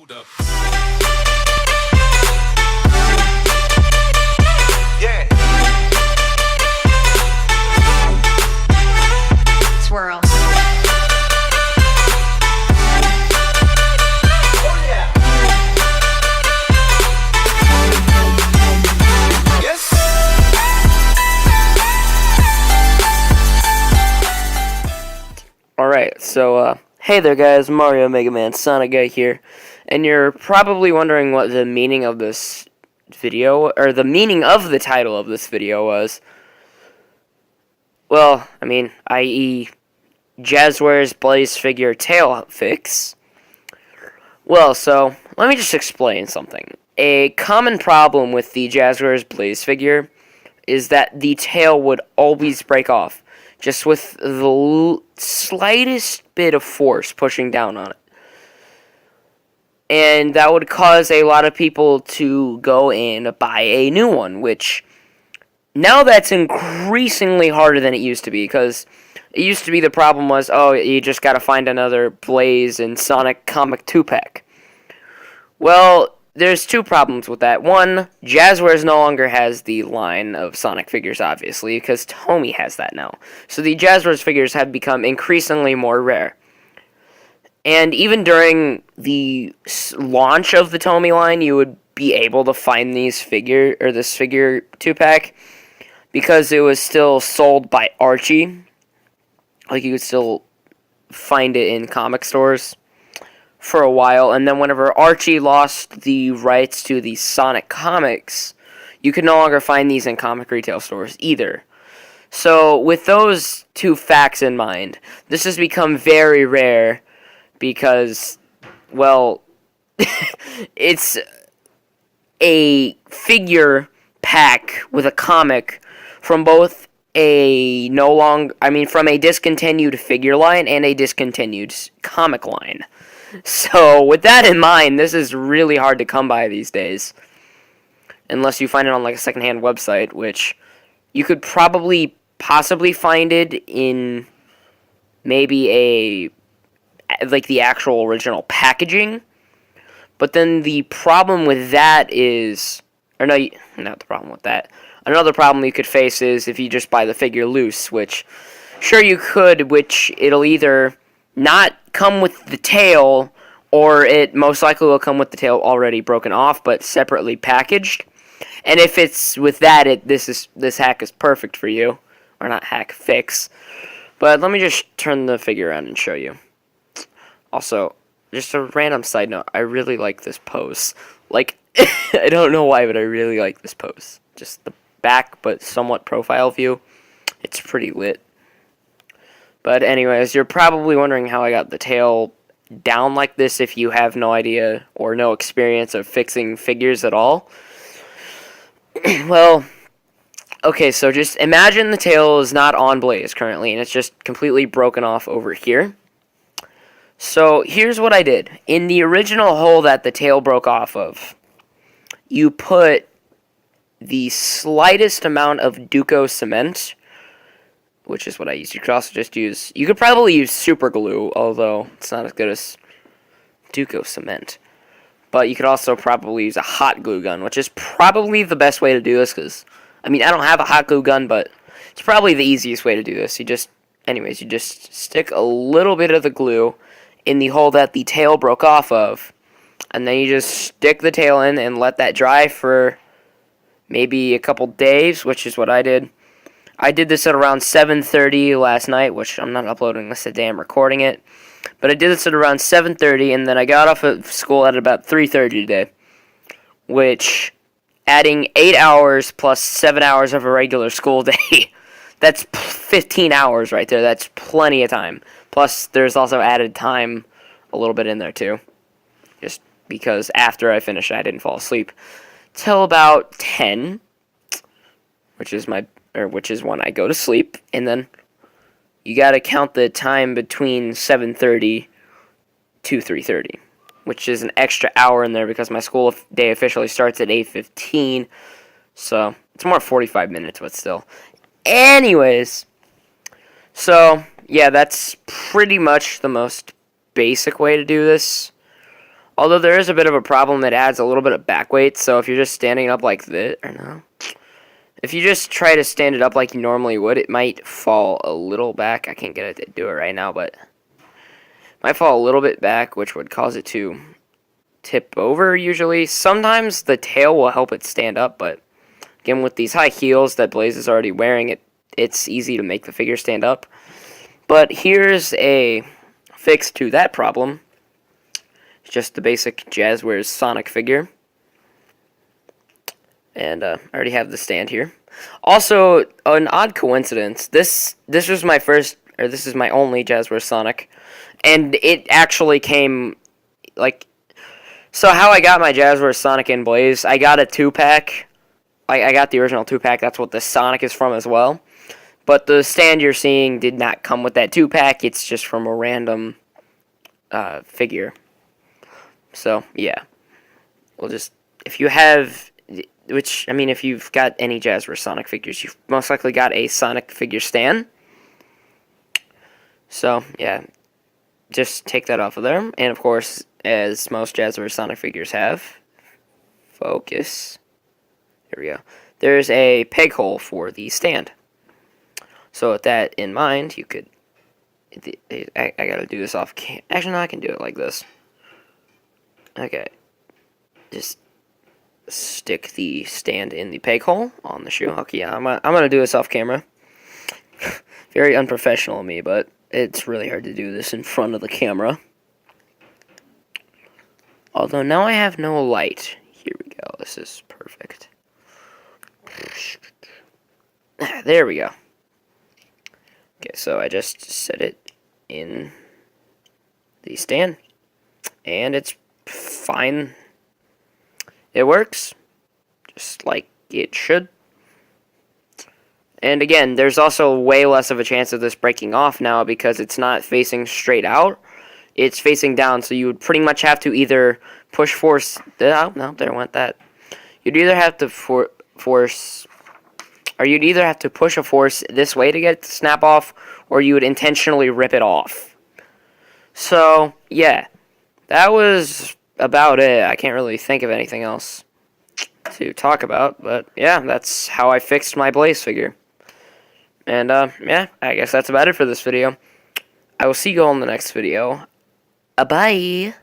Buddha. Yeah. Swirl. Oh yeah. Yes. Alright, so, hey there guys, Mario, Mega Man, Sonic Guy here, and you're probably wondering what the meaning of this video, or the meaning of the title of this video was. Well, I mean, i.e. Jazwares Blaze Figure Tail Fix. Well, so, let me just explain something. A common problem with the Jazwares Blaze figure is that the tail would always break off, just with the slightest bit of force pushing down on it. And that would cause a lot of people to go and buy a new one, which now that's increasingly harder than it used to be, because it used to be the problem was, oh, you just gotta find another Blaze and Sonic comic 2-pack. Well, there's two problems with that. One, Jazwares no longer has the line of Sonic figures, obviously, because Tomy has that now. So the Jazwares figures have become increasingly more rare. And even during the launch of the Tomy line, you would be able to find this figure 2-pack, because it was still sold by Archie. Like, you could still find it in comic stores for a while, and then whenever Archie lost the rights to the Sonic comics, you could no longer find these in comic retail stores either. So, with those two facts in mind, this has become very rare because, well, it's a figure pack with a comic from both from a discontinued figure line and a discontinued comic line. So, with that in mind, this is really hard to come by these days. Unless you find it on, like, a secondhand website, which you could possibly find it in maybe the actual original packaging. But then the problem with that is, not the problem with that. Another problem you could face is if you just buy the figure loose, which, sure you could, which it'll either not come with the tail, or it most likely will come with the tail already broken off, but separately packaged. And if it's with that, this hack is perfect for you. Or not hack, fix. But let me just turn the figure around and show you. Also, just a random side note, I really like this pose. Like, I don't know why, but I really like this pose. Just the back, but somewhat profile view. It's pretty lit. But anyways, you're probably wondering how I got the tail down like this if you have no idea or no experience of fixing figures at all. Well, okay, so just imagine the tail is not on Blaze currently, and it's just completely broken off over here. So here's what I did. In the original hole that the tail broke off of, you put the slightest amount of Duco cement, which is what I used. You could also just use, you could probably use super glue, although it's not as good as Duco cement. But you could also probably use a hot glue gun, which is probably the best way to do this, because, I mean, I don't have a hot glue gun, but it's probably the easiest way to do this. You just stick a little bit of the glue in the hole that the tail broke off of, and then you just stick the tail in and let that dry for maybe a couple days, which is what I did. I did this at around 7:30 last night, which I'm not uploading this today, I'm recording it. But I did this at around 7:30, and then I got off of school at about 3:30 today. Which, adding 8 hours plus 7 hours of a regular school day, that's 15 hours right there. That's plenty of time. Plus, there's also added time a little bit in there, too. Just because after I finished, I didn't fall asleep till about 10, which is when I go to sleep, and then you gotta count the time between 7:30 to 3:30, which is an extra hour in there because my school day officially starts at 8:15, so it's more 45 minutes, but still. Anyways, so yeah, that's pretty much the most basic way to do this. Although there is a bit of a problem, it adds a little bit of back weight, so if you're just standing up like this, or no, if you just try to stand it up like you normally would, it might fall a little back. I can't get it to do it right now, but it might fall a little bit back, which would cause it to tip over usually. Sometimes the tail will help it stand up, but again, with these high heels that Blaze is already wearing, it's easy to make the figure stand up. But here's a fix to that problem. It's just the basic Jazwares Sonic figure. And I already have the stand here. Also, an odd coincidence. This was my first, or this is my only Jazwares Sonic, and it actually came like. So how I got my Jazwares Sonic and Blaze, I got a 2-pack. I got the original 2-pack. That's what the Sonic is from as well. But the stand you're seeing did not come with that 2-pack. It's just from a random figure. So yeah, we'll just if you have. Which, I mean, if you've got any Jazwares Sonic figures, you've most likely got a Sonic figure stand. So, yeah, just take that off of there. And, of course, as most Jazwares Sonic figures have, focus. Here we go. There's a peg hole for the stand. So, with that in mind, you could... I gotta do this off cam. Actually, no, I can do it like this. Okay. Just... stick the stand in the peg hole on the shoe. Okay, yeah, I'm gonna do this off camera. Very unprofessional of me, but it's really hard to do this in front of the camera. Although now I have no light. Here we go. This is perfect. There we go. Okay, so I just set it in the stand, and it's fine. It works, just like it should. And again, there's also way less of a chance of this breaking off now because it's not facing straight out. It's facing down, so you would pretty much have to either push force... Oh, no, there went that. You'd either have to force... Or you'd either have to push a force this way to get it to snap off, or you would intentionally rip it off. So, yeah. That was... about it. I can't really think of anything else to talk about, but yeah, that's how I fixed my Blaze figure. And yeah, I guess that's about it for this video. I will see you all in the next video. Bye.